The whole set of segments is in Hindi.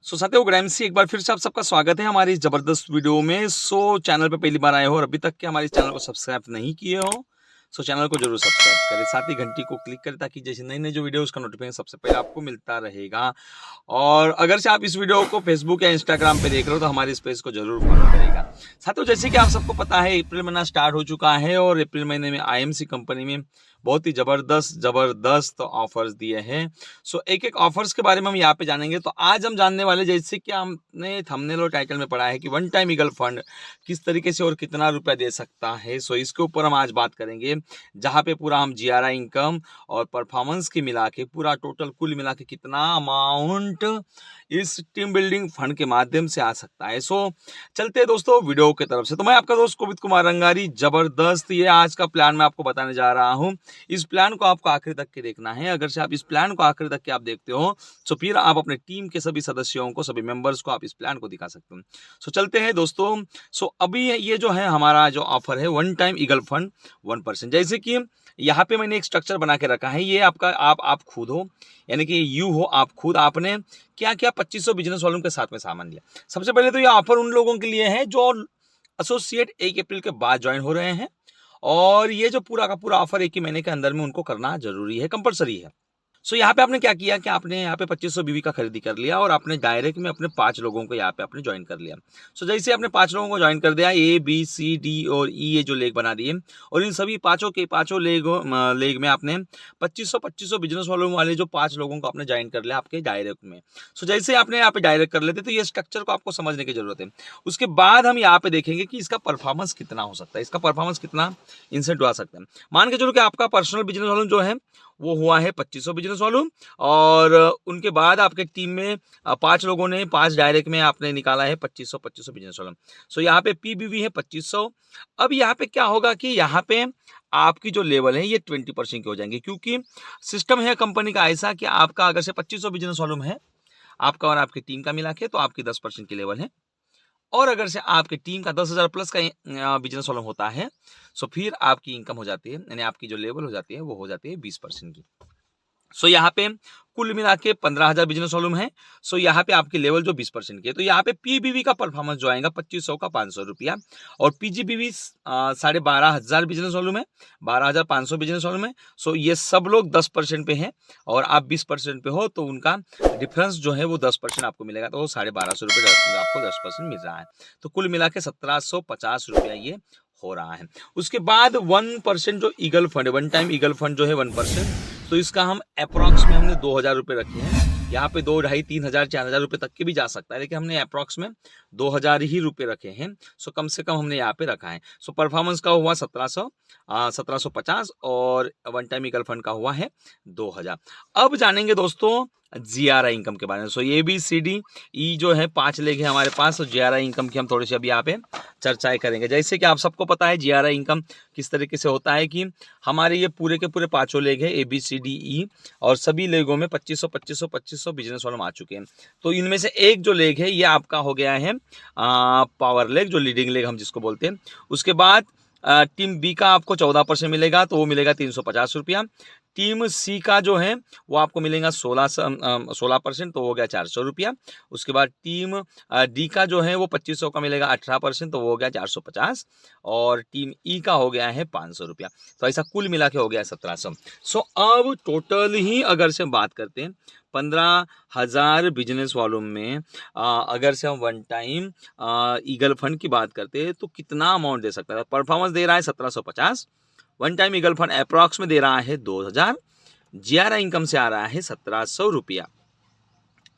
साथियों, ग्रामसी एक बार फिर से आप सबका स्वागत है हमारी इस जबरदस्त वीडियो में। चैनल पे पहली बार आए हो और अभी तक के हमारे इस चैनल को सब्सक्राइब नहीं किए हो, चैनल को जरूर सब्सक्राइब करें, साथ ही घंटी को क्लिक करें ताकि जैसे नई नई जो वीडियो उसका नोटिफिकेशन सबसे पहले आपको मिलता रहेगा। और अगर से आप इस वीडियो को फेसबुक या इंस्टाग्राम पे देख रहे हो तो हमारे इस पेज को जरूर फॉलो करेगा। साथियों, जैसे कि आप सबको पता है, अप्रैल महीना स्टार्ट हो चुका है और अप्रैल महीने में आईएमसी कंपनी में बहुत ही जबरदस्त ऑफर्स दिए हैं। एक एक ऑफर्स के बारे में हम यहाँ पे जानेंगे। तो आज हम जानने वाले, जैसे कि हमने थंबनेल और टाइटल में पढ़ा है कि वन टाइम ईगल फंड किस तरीके से और कितना रुपया दे सकता है। इसके ऊपर हम आज बात करेंगे, जहाँ पे पूरा हम जीआरआई इनकम और परफॉर्मेंस की मिला के पूरा टोटल कुल मिला के कितना अमाउंट इस टीम बिल्डिंग फंड के माध्यम से आ सकता है। चलते हैं दोस्तों वीडियो की तरफ से। तो मैं आपका दोस्त कोविद कुमार रंगारी, जबरदस्त ये आज का प्लान मैं आपको बताने जा रहा हूँ। इस प्लान को आपको आखिर तक के देखना है। अगर से आप इस प्लान को आखिर तक के आप देखते हो तो फिर आप अपने टीम के सभी सदस्यों को, सभी मेंबर्स को आप इस प्लान को दिखा सकते हो। चलते हैं दोस्तों। अभी ये जो है हमारा जो ऑफर है वन टाइम ईगल फंड 1%, जैसे कि यहाँ पे मैंने एक स्ट्रक्चर बना के रखा है। ये आपका आप खुद हो, यानी कि यू हो, आप खुद। आपने क्या क्या 2500 बिजनेस वालों के साथ में सामान लिया। सबसे पहले तो ये ऑफर उन लोगों के लिए है जो एसोसिएट 1 अप्रैल के बाद ज्वाइन हो रहे हैं, और ये जो पूरा का पूरा ऑफर 1 ही महीने के अंदर में उनको करना जरूरी है, कंपलसरी है। यहाँ पे आपने क्या किया कि आपने यहाँ पे 2500 बीवी का खरीदी कर लिया और आपने डायरेक्ट में अपने 5 लोगों को यहाँ पे आपने ज्वाइन कर लिया। जैसे आपने 5 लोगों को ज्वाइन कर दिया, ए बी सी डी और ई ये जो लेग बना दिए, और इन सभी पांचों लेग में आपने 2500 बिजनेस वाले जो 5 लोगों को आपने ज्वाइन कर लिया आपके डायरेक्ट में। जैसे आपने यहाँ पे डायरेक्ट कर लेते तो ये स्ट्रक्चर को आपको समझने की जरूरत है। उसके बाद हम यहाँ पे देखेंगे कि इसका परफॉर्मेंस कितना हो सकता है, इसका परफॉर्मेंस कितना इंसेंट आ सकता है। मान के चलो कि आपका पर्सनल बिजनेस वालों जो है वो हुआ है 2500 बिजनेस वालों, और उनके बाद आपके टीम में 5 लोगों ने 5 डायरेक्ट में आपने निकाला है 2500 बिजनेस वालों। यहाँ पे पीबीवी है 2500। अब यहाँ पे क्या होगा कि यहाँ पे आपकी जो लेवल है ये 20% की हो जाएंगे, क्योंकि सिस्टम है कंपनी का ऐसा कि आपका अगर से 2500 बिजनेस वालों है आपका और आपकी टीम का मिला के, तो आपकी 10% की लेवल है। और अगर से आपकी टीम का 10,000 प्लस का बिजनेस वालों होता है, फिर आपकी इनकम हो जाती है, यानी आपकी जो लेवल हो जाती है वो हो जाती है 20% की। यहाँ पे कुल मिला के 15,000 बिजनेस वॉल्यूम है। यहाँ पे आपकी लेवल जो 20% की है, तो यहाँ पे पीबीवी का परफॉर्मेंस जो आएगा 2500 का 500 रुपया, और पीजीबीवी 12,500 बिजनेस वॉल्यूम है, 12,500 बिजनेस वॉल्यूम है। ये सब लोग 10% पे हैं और आप 20% पे हो, तो उनका डिफरेंस जो है वो 10% आपको मिलेगा, तो वो 1250 रुपये आपको 10% मिल रहा है। तो कुल मिला के 1750 रुपया ये हो रहा है। उसके बाद 1% जो ईगल फंड है, वन टाइम ईगल फंड जो है 1%, तो इसका हम अप्रॉक्स में हमने 2,000 रुपये रखे हैं। यहाँ पे 2, 2.5, 3,000, 4,000 रुपये तक के भी जा सकता है, लेकिन हमने अप्रॉक्स में 2,000 ही रुपये रखे हैं। कम से कम हमने यहाँ पे रखा है। परफॉर्मेंस का हुआ 1750 और वन टाइम ईगल फंड का हुआ है 2,000। अब जानेंगे दोस्तों जीआरआई इनकम के बारे में। A B C D E जो है 5 लेग है हमारे पास, तो जीआरआई इनकम की हम थोड़ी सी अभी यहाँ पे चर्चाएं करेंगे। जैसे कि आप सबको पता है जीआरआई इनकम किस तरीके से होता है कि हमारे ये पूरे के पूरे 5 लेग है, A B C D E, और सभी लेगों में 2500 बिजनेस वालों आ चुके हैं। तो इनमें से एक जो लेग है ये आपका हो गया है पावर लेग, जो लीडिंग लेग हम जिसको बोलते हैं। उसके बाद टीम बी का आपको 14% मिलेगा, तो वो मिलेगा 350 रुपया। टीम सी का जो है वो आपको मिलेगा 16%, तो हो गया 400 रुपया। उसके बाद टीम डी का जो है वो 2500 का मिलेगा, 18%, तो वो हो गया 450, और टीम ई का हो गया है 500 रुपया। तो ऐसा कुल मिला के हो गया 1700। अब टोटल ही अगर से हम बात करते हैं 15,000 बिजनेस वालों में, अगर से हम वन टाइम ईगल फंड की बात करते हैं तो कितना अमाउंट दे सकता है। परफॉर्मेंस दे रहा है 1750, one time eagle fund approx में दे रहा है 2,000, जीआरआई इनकम से आ रहा है 1700 रुपया।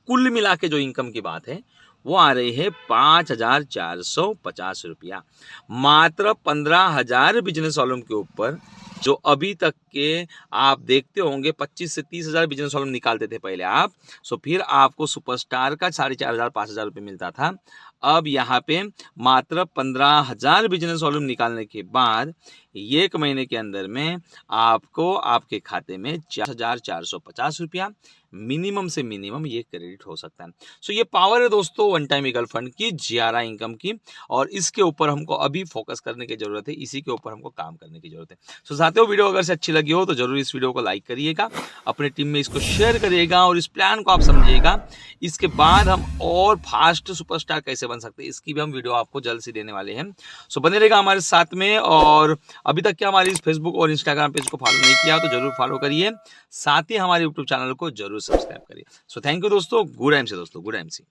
कुल मिला के जो इनकम की बात है वो आ रही है 5,450 रुपया। मात्र 15,000 बिजनेस वालों के ऊपर, जो अभी तक के आप देखते होंगे 25 से 30,000 बिजनेस वालों निकालते थे पहले आप, फिर आपको सुपरस्टार का 4,500 5,000 रुपये मिलता था। अब यहाँ पे मात्र 15,000 बिजनेस वॉल्यूम निकालने के बाद 1 महीने के अंदर में आपको आपके खाते में 4,450 रुपया मिनिमम से मिनिमम ये क्रेडिट हो सकता है। ये पावर है दोस्तों वन टाइम ईगल फंड की, जीआरआई इनकम की, और इसके ऊपर हमको अभी फोकस करने की जरूरत है, इसी के ऊपर हमको काम करने की जरूरत है। साथियों, वीडियो अगर से अच्छी लगी हो तो जरूर इस वीडियो को लाइक करिएगा, अपने टीम में इसको शेयर करिएगा और इस प्लान को आप समझिएगा। इसके बाद हम और फास्ट सुपरस्टार कैसे बन सकते हैं, इसकी भी हम वीडियो आपको जल्द से देने वाले हैं। सो बने रहेगा हमारे साथ में। और अभी तक क्या हमारी फेसबुक और इंस्टाग्राम पेज को फॉलो नहीं किया तो जरूर फॉलो करिए, साथ ही हमारे यूट्यूब चैनल को जरूर सब्सक्राइब करिए। सो थैंक यू दोस्तों, गुड एम से दोस्तों, गुड एम सी।